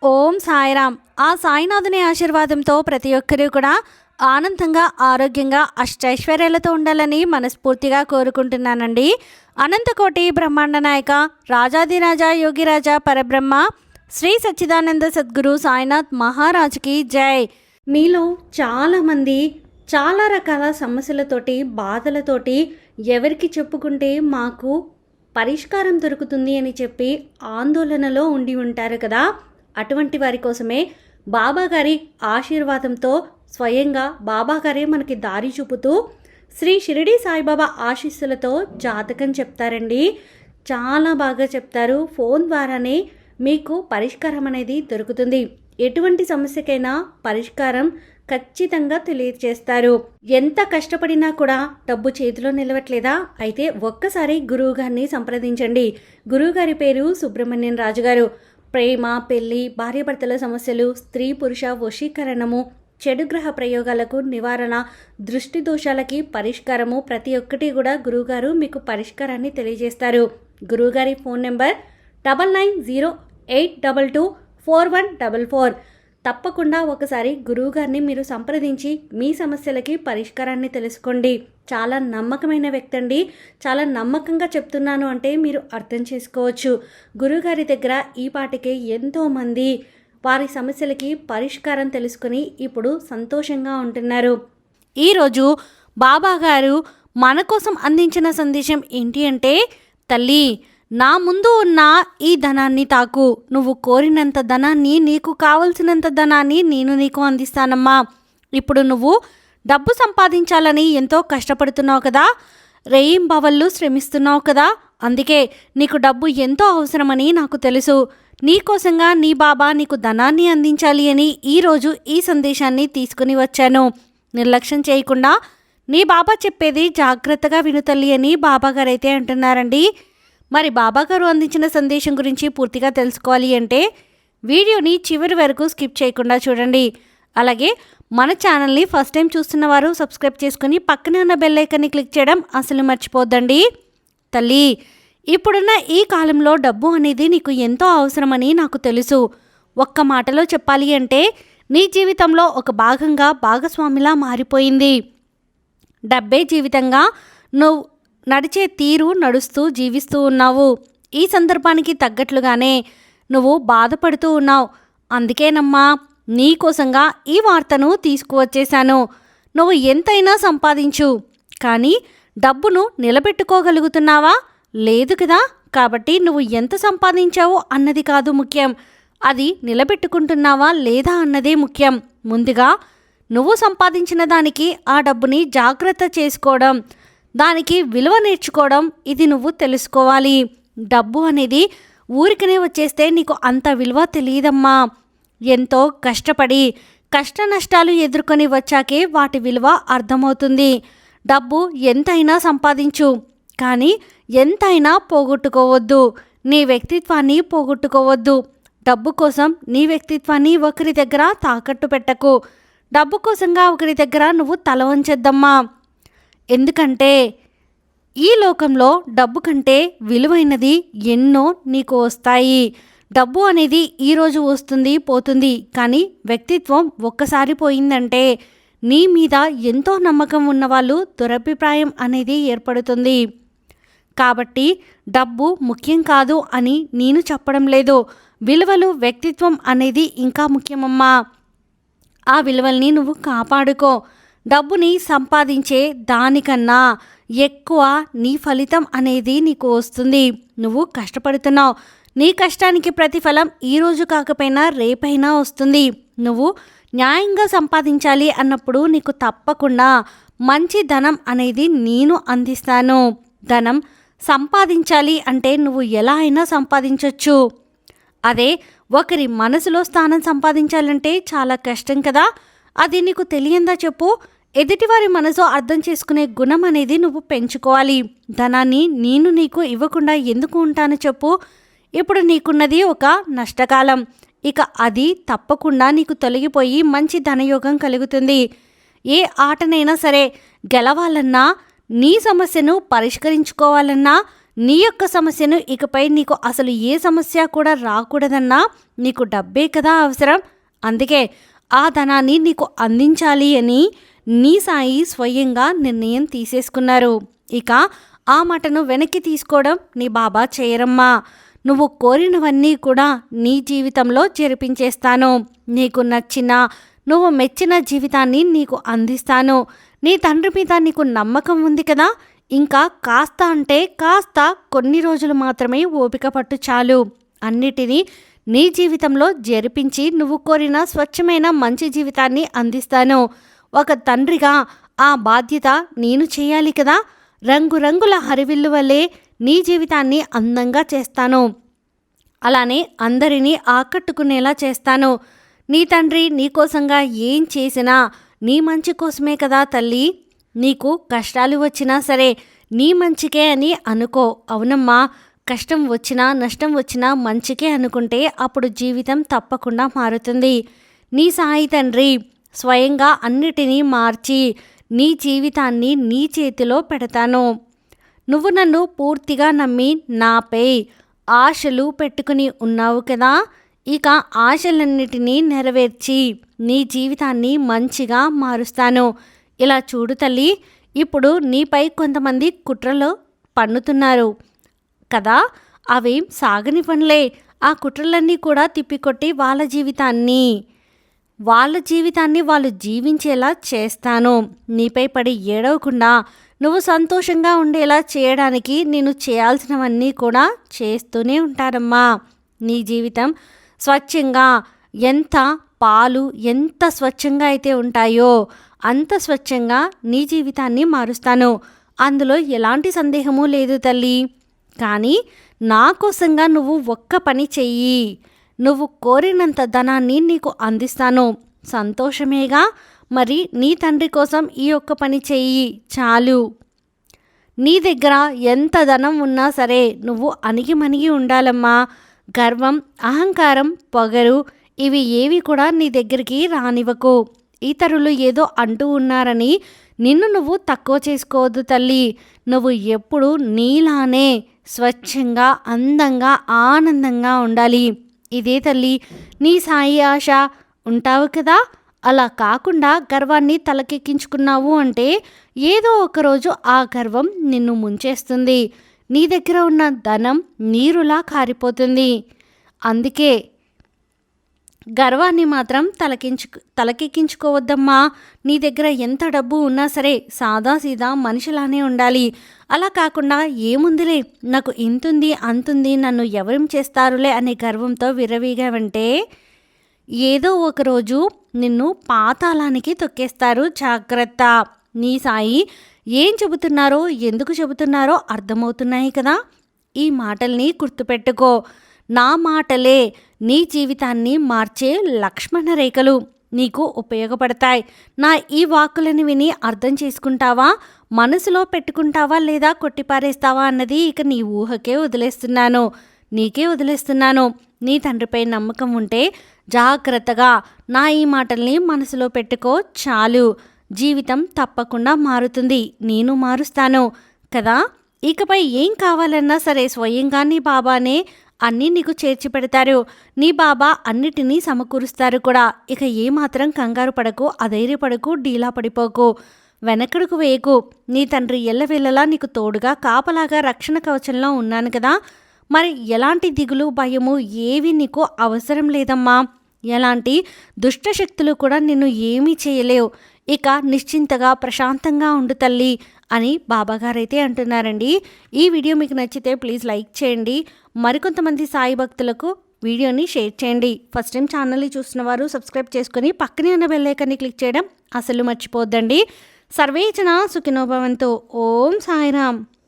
ఓం సాయిరామ్. ఆ సాయినాథుని ఆశీర్వాదంతో ప్రతి ఒక్కరూ కూడా ఆనందంగా, ఆరోగ్యంగా, అష్టైశ్వర్యాలతో ఉండాలని మనస్ఫూర్తిగా కోరుకుంటున్నానండి. అనంతకోటి బ్రహ్మాండ నాయక రాజాదిరాజ యోగిరాజ పరబ్రహ్మ శ్రీ సచ్చిదానంద సద్గురు సాయినాథ్ మహారాజ్కి జై. మీలో చాలామంది చాలా రకాల సమస్యలతోటి, బాధలతోటి ఎవరికి చెప్పుకుంటే మాకు పరిష్కారం దొరుకుతుంది అని చెప్పి ఆందోళనలో ఉండి ఉంటారు కదా. అటువంటి వారి కోసమే బాబాగారి ఆశీర్వాదంతో స్వయంగా బాబాగారే మనకి దారి చూపుతూ శ్రీ షిరిడి సాయిబాబా ఆశీస్సులతో జాతకం చెప్తారండి. చాలా బాగా చెప్తారు. ఫోన్ ద్వారానే మీకు పరిష్కారం అనేది దొరుకుతుంది. ఎటువంటి సమస్యకైనా పరిష్కారం ఖచ్చితంగా తెలియజేస్తారు. ఎంత కష్టపడినా కూడా డబ్బు చేతిలో నిలవట్లేదా? అయితే ఒక్కసారి గురువుగారిని సంప్రదించండి. గురువుగారి పేరు సుబ్రహ్మణ్యం రాజు గారు. ప్రేమ, పెళ్లి, భార్యాభర్తల సమస్యలు, స్త్రీ పురుష వశీకరణము, చెడు గ్రహ ప్రయోగాలకు నివారణ, దృష్టి దోషాలకి పరిష్కారము, ప్రతి ఒక్కటి కూడా గురువుగారు మీకు పరిష్కారాన్ని తెలియజేస్తారు. గురువుగారి ఫోన్ నెంబర్ 9908224144. తప్పకుండా ఒకసారి గురువుగారిని మీరు సంప్రదించి మీ సమస్యలకి పరిష్కారాన్ని తెలుసుకోండి. చాలా నమ్మకమైన వ్యక్తి అండి. చాలా నమ్మకంగా చెప్తున్నాను అంటే మీరు అర్థం చేసుకోవచ్చు. గురువుగారి దగ్గర ఈ పాటికే ఎంతోమంది వారి సమస్యలకి పరిష్కారం తెలుసుకొని ఇప్పుడు సంతోషంగా ఉంటున్నారు. ఈరోజు బాబాగారు మన కోసం అందించిన సందేశం ఏంటి అంటే, తల్లి, నా ముందు ఉన్న ఈ ధనాన్ని తాకు. నువ్వు కోరినంత ధనాన్ని, నీకు కావలసినంత ధనాన్ని నేను నీకు అందిస్తానమ్మా. ఇప్పుడు నువ్వు డబ్బు సంపాదించాలని ఎంతో కష్టపడుతున్నావు కదా, రేయింబవళ్ళు శ్రమిస్తున్నావు కదా. అందుకే నీకు డబ్బు ఎంతో అవసరమని నాకు తెలుసు. నీకోసంగా నీ బాబా నీకు ధనాన్ని అందించాలి అని ఈరోజు ఈ సందేశాన్ని తీసుకుని వచ్చాను. నిర్లక్ష్యం చేయకుండా నీ బాబా చెప్పేది జాగ్రత్తగా వినుతల్లి అని బాబాగారైతే అంటున్నారండి. మరి బాబాగారు అందించిన సందేశం గురించి పూర్తిగా తెలుసుకోవాలి అంటే వీడియోని చివరి వరకు స్కిప్ చేయకుండా చూడండి. అలాగే మన ఛానల్ని ఫస్ట్ టైం చూస్తున్న వారు సబ్స్క్రైబ్ చేసుకుని పక్కనే ఉన్న బెల్ ఐకాన్ని క్లిక్ చేయడం అసలు మర్చిపోద్దండి. తల్లి, ఇప్పుడున్న ఈ కాలంలో డబ్బు అనేది నీకు ఎంతో అవసరమని నాకు తెలుసు. ఒక్క మాటలో చెప్పాలి అంటే నీ జీవితంలో ఒక భాగంగా, భాగస్వామిలా మారిపోయింది. డబ్బే జీవితంగా నువ్వు నడిచే తీరు నడుస్తూ జీవిస్తూ ఉన్నావు. ఈ సందర్భానికి తగ్గట్లుగానే నువ్వు బాధపడుతూ ఉన్నావు. అందుకేనమ్మా నీకోసంగా ఈ వార్తను తీసుకువచ్చేశాను. నువ్వు ఎంతైనా సంపాదించు, కానీ డబ్బును నిలబెట్టుకోగలుగుతున్నావా? లేదు కదా. కాబట్టి నువ్వు ఎంత సంపాదించావో అన్నది కాదు ముఖ్యం, అది నిలబెట్టుకుంటున్నావా లేదా అన్నదే ముఖ్యం. ముందుగా నువ్వు సంపాదించిన దానికి ఆ డబ్బుని జాగ్రత్త చేసుకోవడం, దానికి విలువ నేర్చుకోవడం, ఇది నువ్వు తెలుసుకోవాలి. డబ్బు అనేది ఊరికనే వచ్చేస్తే నీకు అంత విలువ తెలియదమ్మా. ఎంతో కష్టపడి కష్ట నష్టాలు ఎదుర్కొని వచ్చాకే వాటి విలువ అర్థమవుతుంది. డబ్బు ఎంతైనా సంపాదించు, కానీ ఎంతైనా పోగొట్టుకోవద్దు. నీ వ్యక్తిత్వాన్ని పోగొట్టుకోవద్దు. డబ్బు కోసం నీ వ్యక్తిత్వాన్ని ఒకరి దగ్గర తాకట్టు పెట్టకు. డబ్బు కోసంగా ఒకరి దగ్గర నువ్వు తల వంచొద్దమ్మా. ఎందుకంటే ఈ లోకంలో డబ్బు కంటే విలువైనది ఎన్నో నీకు వస్తాయి. డబ్బు అనేది ఈరోజు వస్తుంది, పోతుంది. కానీ వ్యక్తిత్వం ఒక్కసారి పోయిందంటే నీ మీద ఎంతో నమ్మకం ఉన్నవాళ్ళు దురభిప్రాయం అనేది ఏర్పడుతుంది. కాబట్టి డబ్బు ముఖ్యం కాదు అని నేను చెప్పడం లేదు. విలువలు, వ్యక్తిత్వం అనేది ఇంకా ముఖ్యమమ్మా. ఆ విలువల్ని నువ్వు కాపాడుకో. డబ్బుని సంపాదించే దానికన్నా ఎక్కువ నీ ఫలితం అనేది నీకు వస్తుంది. నువ్వు కష్టపడుతున్నావు. నీ కష్టానికి ప్రతిఫలం ఈరోజు కాకపోయినా రేపైనా వస్తుంది. నువ్వు న్యాయంగా సంపాదించాలి అన్నప్పుడు నీకు తప్పకుండా మంచి ధనం అనేది నేను అందిస్తాను. ధనం సంపాదించాలి అంటే నువ్వు ఎలా అయినా సంపాదించవచ్చు. అదే ఒకరి మనసులో స్థానం సంపాదించాలంటే చాలా కష్టం కదా. అది నీకు తెలియందా చెప్పు? ఎదుటివారి మనసు అర్థం చేసుకునే గుణం అనేది నువ్వు పెంచుకోవాలి. ధనాన్ని నేను నీకు ఇవ్వకుండా ఎందుకు ఉంటాను చెప్పు? ఇప్పుడు నీకున్నది ఒక నష్టకాలం. ఇక అది తప్పకుండా నీకు తొలగిపోయి మంచి ధనయోగం కలుగుతుంది. ఏ ఆటనైనా సరే గెలవాలన్నా, నీ సమస్యను పరిష్కరించుకోవాలన్నా నీ యొక్క సమస్యను ఇకపై నీకు అసలు ఏ సమస్య కూడా రాకూడదన్నా నీకు డబ్బే కదా అవసరం. అందుకే ఆ ధనాన్ని నీకు అందించాలి అని నీ సాయి స్వయంగా నిర్ణయం తీసేసుకున్నారు. ఇక ఆ మాటను వెనక్కి తీసుకోవడం నీ బాబా చేయరమ్మా. నువ్వు కోరినవన్నీ కూడా నీ జీవితంలో జరిపించేస్తాను. నీకు నచ్చిన, నువ్వు మెచ్చిన జీవితాన్ని నీకు అందిస్తాను. నీ తండ్రి మీద నీకు నమ్మకం ఉంది కదా, ఇంకా కాస్త అంటే కాస్త కొన్ని రోజులు మాత్రమే ఓపిక పట్టు చాలు. అన్నిటినీ నీ జీవితంలో జరిపించి నువ్వు కోరిన స్వచ్ఛమైన మంచి జీవితాన్ని అందిస్తాను. ఒక తండ్రిగా ఆ బాధ్యత నేను చేయాలి కదా. రంగురంగుల హరివిల్లు వల్లే నీ జీవితాన్ని అందంగా చేస్తాను. అలానే అందరినీ ఆకట్టుకునేలా చేస్తాను. నీ తండ్రి నీకోసంగా ఏం చేసినా నీ మంచి కోసమే కదా తల్లి. నీకు కష్టాలు వచ్చినా సరే నీ మంచికే అని అనుకో. అవునమ్మా, కష్టం వచ్చినా నష్టం వచ్చినా మంచికే అనుకుంటే అప్పుడు జీవితం తప్పకుండా మారుతుంది. నీ సాయి తండ్రి స్వయంగా అన్నిటినీ మార్చి నీ జీవితాన్ని నీ చేతిలో పెడతాను. నువ్వు నన్ను పూర్తిగా నమ్మి నాపై ఆశలు పెట్టుకుని ఉన్నావు కదా. ఇక ఆశలన్నిటినీ నెరవేర్చి నీ జీవితాన్ని మంచిగా మారుస్తాను. ఇలా చూడు తల్లి, ఇప్పుడు నీపై కొంతమంది కుట్రలు పన్నుతున్నారు కదా, అవేం సాగనివ్వనులే. ఆ కుట్రలన్నీ కూడా తిప్పికొట్టి వాళ్ళ జీవితాన్ని వాళ్ళు జీవించేలా చేస్తాను. నీపై పడి ఏడవకుండా నువ్వు సంతోషంగా ఉండేలా చేయడానికి నేను చేయాల్సినవన్నీ కూడా చేస్తూనే ఉంటానమ్మా. నీ జీవితం స్వచ్ఛంగా, ఎంత పాలు ఎంత స్వచ్ఛంగా అయితే ఉంటాయో అంత స్వచ్ఛంగా నీ జీవితాన్ని మారుస్తాను. అందులో ఎలాంటి సందేహము లేదు తల్లి. కానీ నా కోసంగా నువ్వు ఒక్క పని చెయ్యి. నువ్వు కోరినంత ధనాన్ని నీకు అందిస్తాను. సంతోషమేగా. మరి నీ తండ్రి కోసం ఈ ఒక్క పని చెయ్యి చాలు. నీ దగ్గర ఎంత ధనం ఉన్నా సరే నువ్వు అణిగిమణిగి ఉండాలమ్మా. గర్వం, అహంకారం, పొగరు ఇవి ఏవి కూడా నీ దగ్గరికి రానివ్వకు. ఇతరులు ఏదో అంటూ ఉన్నారని నిన్ను నువ్వు తక్కువ చేసుకోవద్దు తల్లి. నువ్వు ఎప్పుడు నీలానే స్వచ్ఛంగా, అందంగా, ఆనందంగా ఉండాలి. ఇదే తల్లి నీ సాయి ఆశ. ఉంటావు కదా. అలా కాకుండా గర్వాన్ని తలకెక్కించుకున్నావు అంటే ఏదో ఒకరోజు ఆ గర్వం నిన్ను ముంచేస్తుంది. నీ దగ్గర ఉన్న ధనం నీరులా కారిపోతుంది. అందుకే గర్వాన్ని మాత్రం తలకెక్కించుకోవద్దమ్మా. నీ దగ్గర ఎంత డబ్బు ఉన్నా సరే సాదాసీదా మనిషిలానే ఉండాలి. అలా కాకుండా ఏముందిలే, నాకు ఇంతుంది అంతుంది, నన్ను ఎవరేం చేస్తారులే అనే గర్వంతో విర్రవీగావంటే ఏదో ఒకరోజు నిన్ను పాతాళానికి తొక్కేస్తారు. జాగ్రత్త. నీ సాయి ఏం చెబుతున్నారో, ఎందుకు చెబుతున్నారో అర్థమవుతున్నాయి కదా. ఈ మాటల్ని గుర్తుపెట్టుకో. నా మాటలే నీ జీవితాన్ని మార్చే లక్ష్మణ రేఖలు. నీకు ఉపయోగపడతాయి. నా ఈ వాక్కులను విని అర్థం చేసుకుంటావా, మనసులో పెట్టుకుంటావా లేదా కొట్టిపారేస్తావా అన్నది ఇక నీ ఊహకే వదిలేస్తున్నాను, నీకే వదిలేస్తున్నాను. నీ తండ్రిపై నమ్మకం ఉంటే జాగ్రత్తగా నా ఈ మాటల్ని మనసులో పెట్టుకో చాలు. జీవితం తప్పకుండా మారుతుంది. నేను మారుస్తాను కదా. ఇకపై ఏం కావాలన్నా సరే స్వయంగా నీ బాబానే అన్నీ నీకు చేర్చి పెడతారు. నీ బాబా అన్నిటినీ సమకూరుస్తారు కూడా. ఇక ఏమాత్రం కంగారు పడకు, అధైర్యపడకు, డీలా పడిపోకు, వెనకడుకు వేయకు. నీ తండ్రి ఎల్లవేళలా నీకు తోడుగా కాపలాగా రక్షణ కవచంలో ఉన్నాను కదా. మరి ఎలాంటి దిగులు, భయము ఏవి నీకు అవసరం లేదమ్మా. ఎలాంటి దుష్టశక్తులు కూడా నిన్ను ఏమీ చేయలేవు. ఇక నిశ్చింతగా ప్రశాంతంగా ఉండు తల్లి అని బాబాగారైతే అంటున్నారండి. ఈ వీడియో మీకు నచ్చితే ప్లీజ్ లైక్ చేయండి. మరికొంతమంది సాయి భక్తులకు వీడియోని షేర్ చేయండి. ఫస్ట్ టైం ఛానల్ని చూస్తున్న వారు సబ్స్క్రైబ్ చేసుకుని పక్కనే ఉన్న బెల్ ఐకాన్ని క్లిక్ చేయడం అసలు మర్చిపోద్దండి. సర్వేజన సుఖినో భవంతు. ఓం సాయిరామ్.